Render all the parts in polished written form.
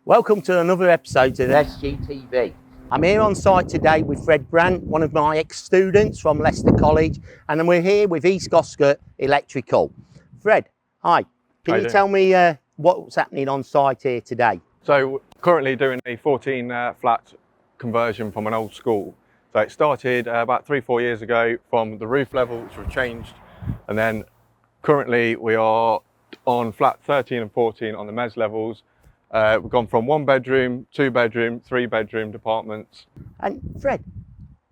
Welcome to another episode of SGTV. I'm here on site today with Fred Brandt, one of my ex-students from Leicestershire College, and then we're here with East Goscote Electrical. Fred, hi. Can you tell me what's happening on site here today? So currently doing a 14 flat conversion from an old school. So it started about 3-4 years ago from the roof level, which we've changed, and then currently we are on flat 13 and 14 on the mezz levels. We've gone from 1 bedroom, 2 bedroom, 3 bedroom departments. And Fred,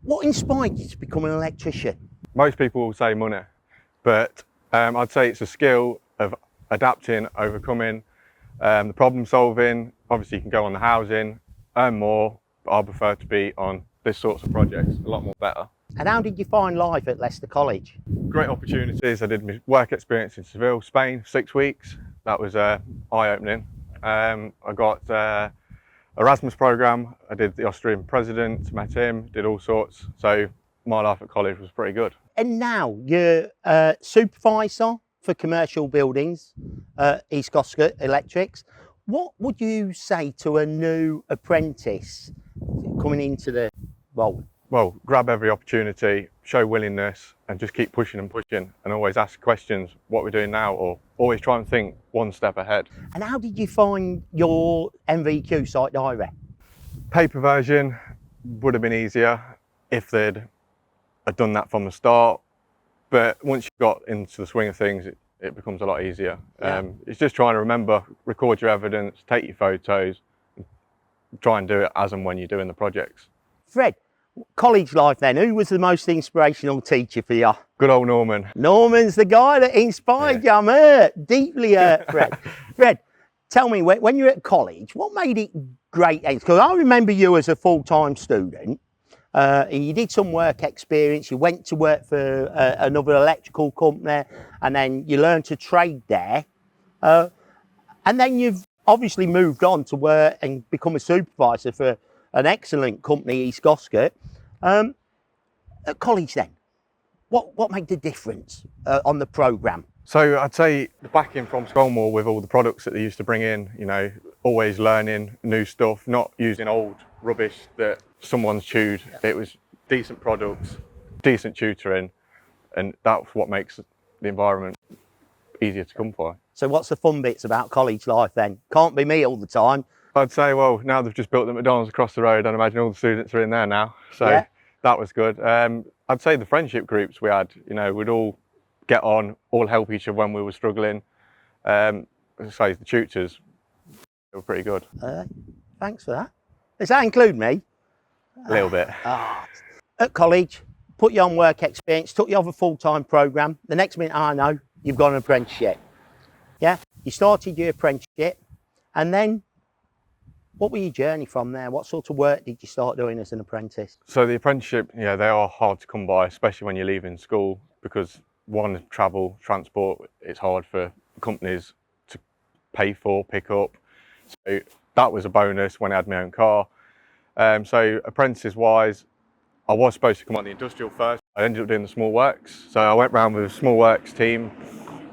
what inspired you to become an electrician? Most people will say money, but I'd say it's a skill of adapting, overcoming, the problem solving. Obviously you can go on the housing, earn more, but I prefer to be on this sorts of projects, a lot more better. And how did you find life at Leicestershire College? Great opportunities. I did my work experience in Seville, Spain, 6 weeks. That was eye-opening. I got Erasmus program. I did the Austrian president, met him, did all sorts. So my life at college was pretty good. And now you're a supervisor for commercial buildings, East Goscote Electrics. What would you say to a new apprentice coming into the role? Well, grab every opportunity, show willingness, and just keep pushing and pushing, and always ask questions, what we're doing now, or always try and think one step ahead. And how did you find your MVQ site diary? Paper version would have been easier if they'd have done that from the start, but once you got into the swing of things, it becomes a lot easier. Yeah. It's just trying to remember, record your evidence, take your photos, and try and do it as and when you're doing the projects. Fred, college life then, who was the most inspirational teacher for you? Good old Norman. Norman's the guy that inspired you. I'm hurt, deeply hurt, Fred. Fred, tell me, when you were at college, what made it great? Because I remember you as a full-time student, and you did some work experience, you went to work for another electrical company, and then you learned to trade there. And then you've obviously moved on to work and become a supervisor for an excellent company, East Goscote. At college then, what made the difference on the programme? So I'd say the backing from Scolmore with all the products that they used to bring in, you know, always learning new stuff, not using old rubbish that someone's chewed. It was decent products, decent tutoring, and that's what makes the environment easier to come by. So what's the fun bits about college life then? Can't be me all the time. I'd say, well, now they've just built the McDonald's across the road, I'd imagine all the students are in there now. So yeah, that was good. I'd say the friendship groups we had, you know, we'd all get on, all help each other when we were struggling. As I say, the tutors, they were pretty good. Thanks for that. Does that include me? A little bit. At college, put you on work experience, took you off a full-time programme. The next minute I know, you've got an apprenticeship. Yeah, you started your apprenticeship, and then what was your journey from there? What sort of work did you start doing as an apprentice? So the apprenticeship, yeah, they are hard to come by, especially when you're leaving school, because one, travel, transport, it's hard for companies to pay for, pick up. So that was a bonus when I had my own car. So apprentices wise, I was supposed to come on the industrial first. I ended up doing the small works. So I went round with a small works team,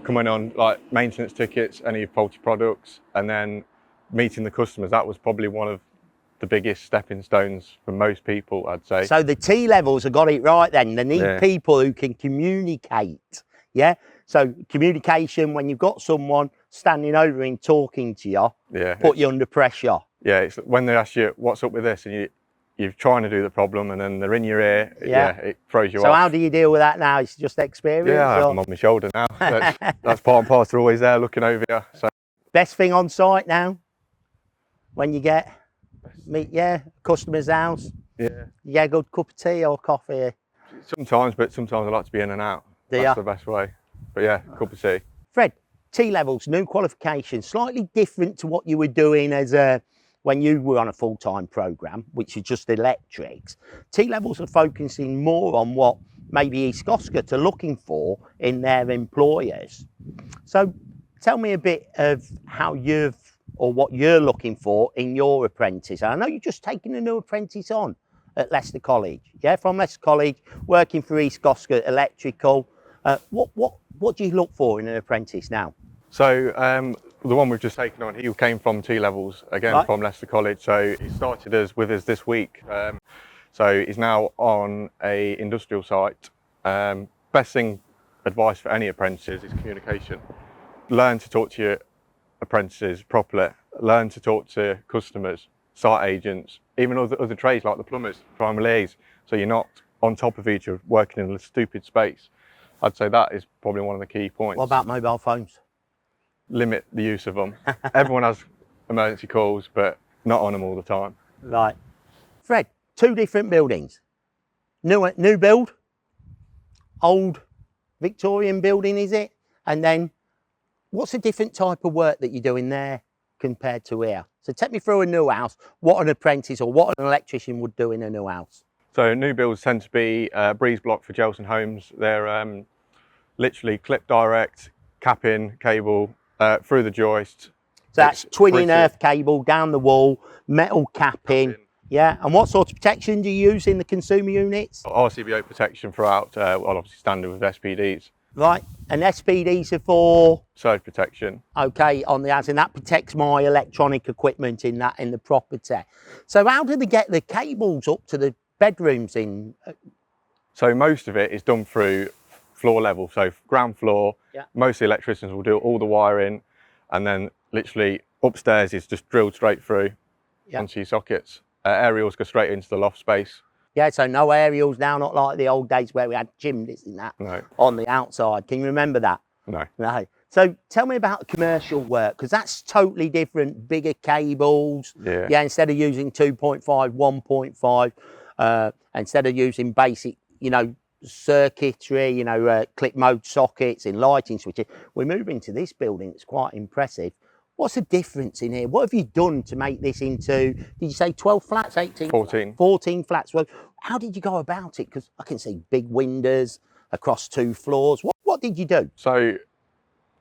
coming on like maintenance tickets, any faulty products, and then meeting the customers. That was probably one of the biggest stepping stones for most people, I'd say. So the T levels have got it right then. They need people who can communicate. Yeah. So communication, when you've got someone standing over and talking to you, put you under pressure. Yeah, it's when they ask you what's up with this, and you're trying to do the problem, and then they're in your ear. It throws you off. So how do you deal with that now? It's just experience. Yeah, I have them on my shoulder now. That's part and parcel. Always there, looking over you. So best thing on site now, when you meet customer's house. Yeah. You get a good cup of tea or coffee. Sometimes, but sometimes I like to be in and out. That's the best way. But yeah, cup of tea. Fred, T levels, new qualifications, slightly different to what you were doing as when you were on a full-time programme, which is just electrics. T levels are focusing more on what maybe East Goscote are looking for in their employers. So tell me a bit of how what you're looking for in your apprentice. I know you're just taking a new apprentice on at Leicestershire College. Yeah, from Leicestershire College, working for East Goscote Electrical. What do you look for in an apprentice now? So the one we've just taken on, he came from T-levels, again, Right. from Leicester College. So he started with us this week. So he's now on a industrial site. Best thing, advice for any apprentices is communication. Learn to talk to your apprentices properly. Learn to talk to customers, site agents, even other trades like the plumbers, try and liaise, so you're not on top of each other working in a stupid space. I'd say that is probably one of the key points. What about mobile phones? Limit the use of them. Everyone has emergency calls, but not on them all the time. Right. Fred, 2 different buildings. New build, old Victorian building, is it? And then what's a different type of work that you're doing there compared to here? So take me through a new house, what an apprentice or what an electrician would do in a new house. So new builds tend to be breeze block for Jelson homes. They're literally clip direct, cap in, cable, through the joist. So that's twinning earth cable down the wall, metal capping. Yeah, and what sort of protection do you use in the consumer units? RCBO protection throughout, well, obviously standard with SPDs. Right, and SPDs are for? Surge protection. Okay, on the house, and that protects my electronic equipment in the property. So how do they get the cables up to the bedrooms in? So most of it is done through floor level, so ground floor. Yeah. Most of the electricians will do all the wiring, and then literally upstairs is just drilled straight through onto your sockets. Aerials go straight into the loft space. Yeah, so no aerials now, not like the old days where we had chimneys and that on the outside. Can you remember that? No. No. So tell me about commercial work, because that's totally different, bigger cables. Yeah, instead of using 2.5, 1.5, instead of using basic, circuitry, click mode sockets and lighting switches, we're moving to this building. It's quite impressive. What's the difference in here? What have you done to make this into, did you say 12 flats, 18? 14. 14 flats. Well, how did you go about it? Because I can see big windows across 2 floors. What did you do? So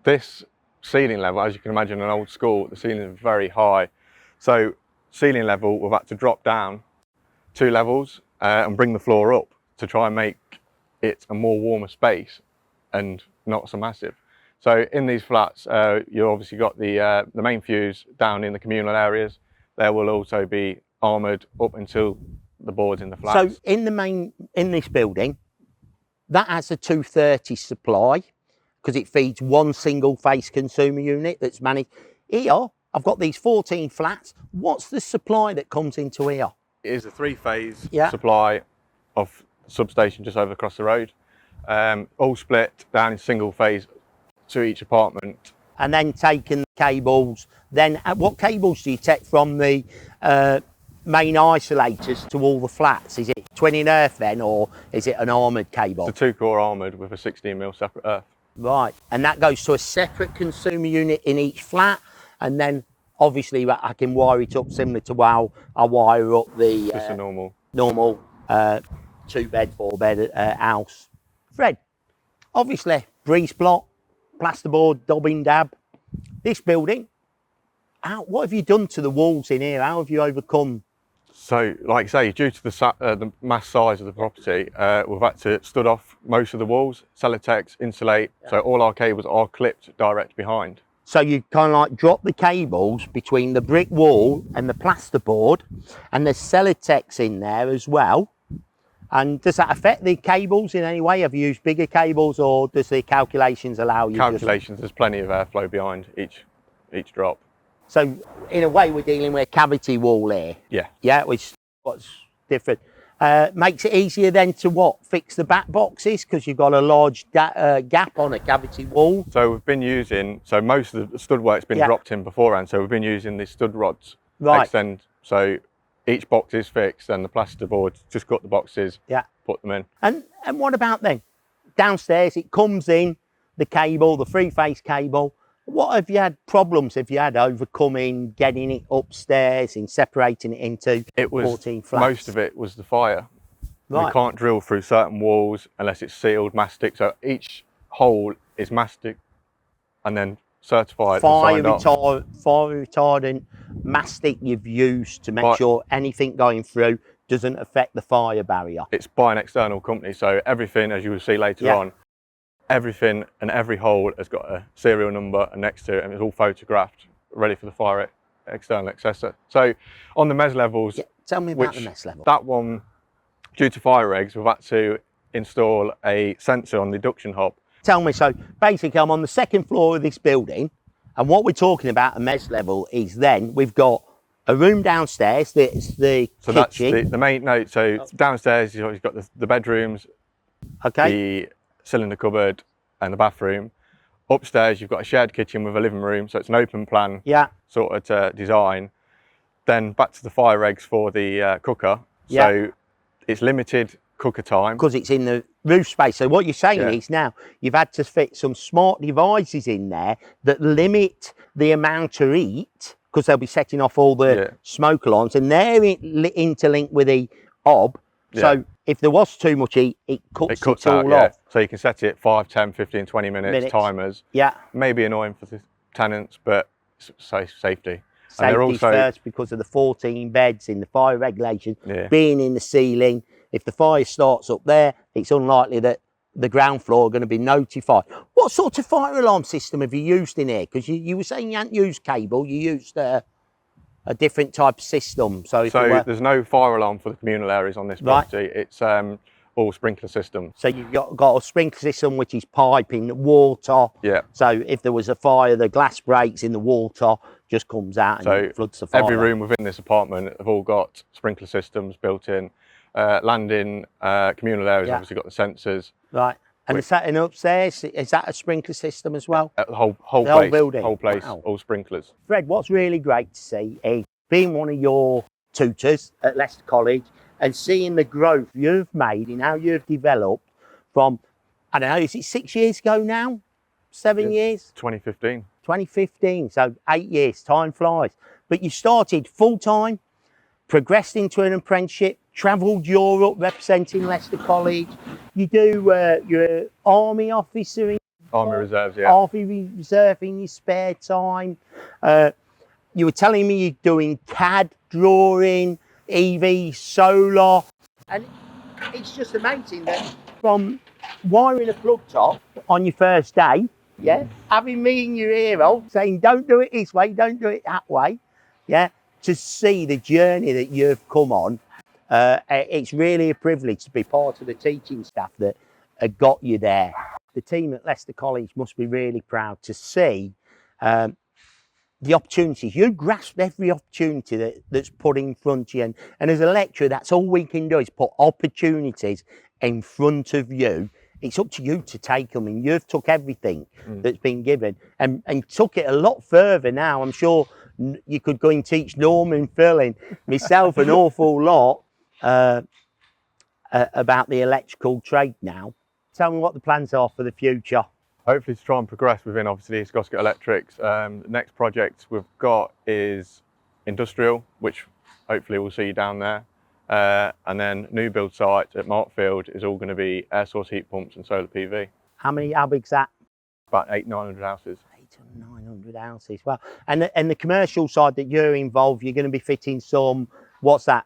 this ceiling level, as you can imagine, in an old school, the ceiling is very high. So ceiling level, we've had to drop down 2 levels and bring the floor up to try and make it a more warmer space and not so massive. So in these flats, you obviously got the main fuse down in the communal areas. There will also be armoured up until the boards in the flats. So in this building, that has a 230 supply because it feeds one single face consumer unit that's managed. Here, I've got these 14 flats. What's the supply that comes into here? It is a 3-phase supply of substation just over across the road. All split down in single phase to each apartment. And then taking the cables, then what cables do you take from the main isolators to all the flats? Is it twinning earth then, or is it an armoured cable? It's a 2-core armoured with a 16mm separate earth. Right, and that goes to a separate consumer unit in each flat, and then obviously I can wire it up similar to how I wire up the just a normal 2-bed, 4-bed house. Fred, obviously breeze block, plasterboard, daubing dab. This building, what have you done to the walls in here? How have you overcome? So, like I say, due to the mass size of the property, we've had to stud off most of the walls, Celotex, insulate, so all our cables are clipped direct behind. So you kind of like drop the cables between the brick wall and the plasterboard, and there's Celotex in there as well. And does that affect the cables in any way? Have you used bigger cables, or does the calculations allow you? Calculations, there's plenty of airflow behind each drop. So in a way, we're dealing with a cavity wall here. Yeah. Yeah, which what's different. Makes it easier then to fix the back boxes, because you've got a large gap on a cavity wall. So we've been using, most of the stud work's been dropped in beforehand, so we've been using the stud rods. Extend, so each box is fixed and the plasterboard, just cut the boxes, put them in. And what about then? Downstairs, it comes in, the cable, the 3-phase cable. What have you had problems? Have you had overcoming getting it upstairs and separating it into 14 flats? Most of it was the fire. Right. We can't drill through certain walls unless it's sealed, mastic. So each hole is mastic and then certified. Fire retardant mastic you've used to make sure anything going through doesn't affect the fire barrier. It's by an external company, so everything, as you will see later on, everything and every hole has got a serial number next to it, and it's all photographed, ready for the fire external accessor. So on the mez levels, tell me about the mess level. That one, due to fire regs, we've had to install a sensor on the induction hob. Tell me, so basically I'm on the second floor of this building, and what we're talking about a mess level is then we've got a room downstairs that's the so kitchen. That's the main note. So downstairs you've got the bedrooms, the cylinder cupboard and the bathroom. Upstairs you've got a shared kitchen with a living room, so it's an open plan sort of design. Then back to the fire regs for the cooker. So it's limited cooker time. Because it's in the roof space. So what you're saying is now you've had to fit some smart devices in there that limit the amount to heat, because they'll be setting off all the smoke alarms, and they're interlinked with the hob. So if there was too much heat, it cuts it all off. So you can set it 5, 10, 15, 20 minutes timers. Maybe annoying for the tenants, but safety. And they're also first, because of the 14 beds in the fire regulation being in the ceiling. If the fire starts up there, it's unlikely that the ground floor are going to be notified. What sort of fire alarm system have you used in here? Because you were saying you hadn't used cable, you used a different type of system. So there's no fire alarm for the communal areas on this property. It's all sprinkler system. So you've got a sprinkler system which is piping water. So if there was a fire, the glass breaks in the water, just comes out and floods the fire. Every room within this apartment have all got sprinkler systems built in. Landing communal areas obviously got the sensors. Right. And the setting upstairs, is that a sprinkler system as well? The whole building? Whole place, all sprinklers. Fred, what's really great to see is being one of your tutors at Leicester College and seeing the growth you've made in how you've developed from, I don't know, is it 6 years ago now? 7 years? 2015. 2015, so 8 years, time flies. But you started full-time, progressed into an apprenticeship, travelled Europe representing Leicester College. You do, you're an army officer in Army Reserves, Army Reserve in your spare time. You were telling me you're doing CAD drawing, EV, solar, and it's just amazing that from wiring a plug top on your first day, having me in your ear hole saying don't do it this way, don't do it that way, to see the journey that you've come on. It's really a privilege to be part of the teaching staff that got you there. The team at Leicester College must be really proud to see the opportunities. You grasped every opportunity that's put in front of you. And as a lecturer, that's all we can do is put opportunities in front of you. It's up to you to take them, and you've took everything that's been given and took it a lot further now. I'm sure you could go and teach Norman, Phil and myself an awful lot about the electrical trade now. Tell me what the plans are for the future. Hopefully to try and progress within obviously East Goscote Electrics. The next project we've got is industrial, which hopefully we'll see down there. And then new build site at Markfield is all going to be air source heat pumps and solar PV. How big's that? About 800-900 houses. 800 or 900 houses. Well, and the commercial side that you're involved, you're going to be fitting some. What's that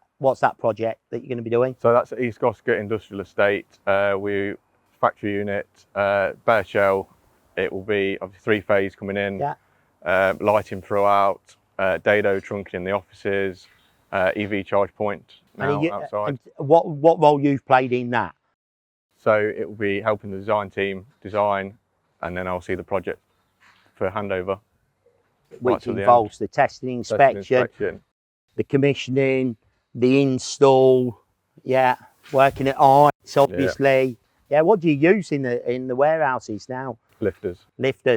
project that you're going to be doing? So that's at East Goscote Industrial Estate. We factory unit, bare shell. It will be obviously 3-phase coming in, lighting throughout, dado trunking in the offices, EV charge point now outside. And what role you've played in that? So it will be helping the design team design, and then I'll see the project for handover. Which involves the testing, inspection, the commissioning, the install, working at heights, obviously. What do you use in the warehouses now? Lifters,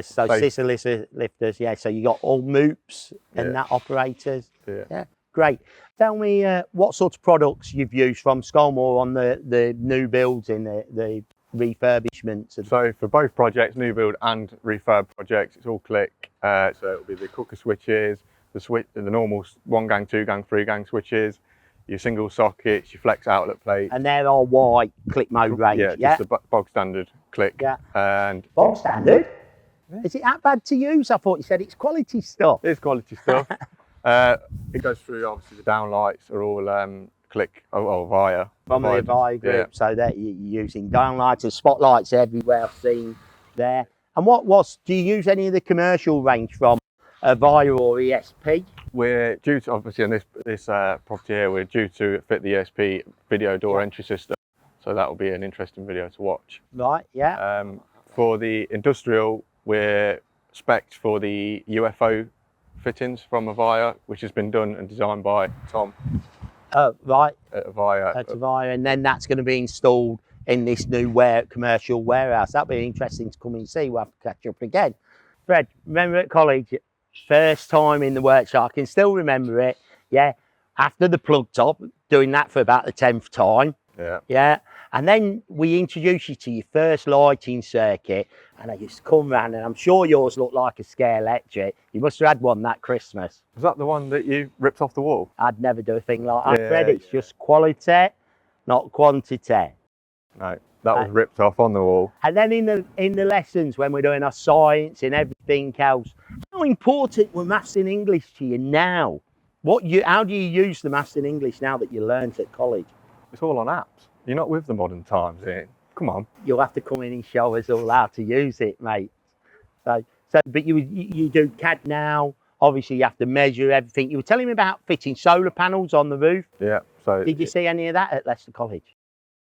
so scissor lifters, so you got all moops and that operators. Great. Tell me what sort of products you've used from Scolmore on the new builds and the refurbishments. So for both projects, new build and refurb projects, it's all click. So it'll be the cooker switches, the normal 1-gang, 2-gang, 3-gang switches, your single sockets, your flex outlet plates. And they're all white click mode range, just the bog standard click. And bog standard? Is it that bad to use? I thought you said it's quality stuff. It's quality stuff. It goes through, obviously, the downlights are all click via. From the Avaya group, so that you're using downlights and spotlights everywhere. I've seen there. And do you use any of the commercial range from Via or ESP? We're due to, obviously on this property here, we're due to fit the ESP video door entry system. So that will be an interesting video to watch. Right, yeah. For the industrial, we're spec'd for the UFO fittings from Avaya, which has been done and designed by Tom. Right. At Avaya. At Avaya, and then that's going to be installed in this new commercial warehouse. That'll be interesting to come and see. We'll have to catch up again. Fred, remember at college, first time in the workshop, I can still remember it. Yeah. After the plug top, doing that for about the 10th time. Yeah. Yeah. And then we introduced you to your first lighting circuit, and I used to come round, and I'm sure yours looked like a scare electric. You must have had one that Christmas. Was that the one that you ripped off the wall? I'd never do a thing like that, Fred. It's just quality, not quantity. No, that was ripped off on the wall. And then in the lessons, when we're doing our science and everything else, how important were maths and English to you now? How do you use the maths and English now that you learnt at college? It's all on apps. You're not with the modern times, Ian. Come on. You'll have to come in and show us all how to use it, mate. But you do CAD now. Obviously, you have to measure everything. You were telling me about fitting solar panels on the roof. Yeah. So did you see any of that at Leicester College?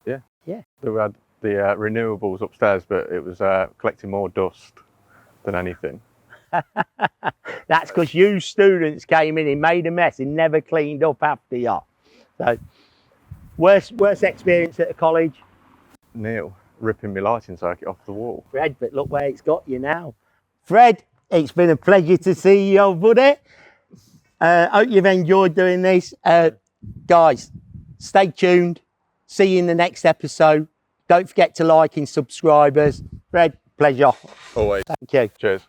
Yeah. Yeah. We had the renewables upstairs, but it was collecting more dust than anything. That's because you students came in and made a mess and never cleaned up after you. So, worst experience at the college? Neil ripping my lighting circuit off the wall. Fred, but look where it's got you now. Fred, it's been a pleasure to see you, buddy. Hope you've enjoyed doing this. Guys, stay tuned. See you in the next episode. Don't forget to like and subscribe us. Fred, pleasure. Always. Thank you. Cheers.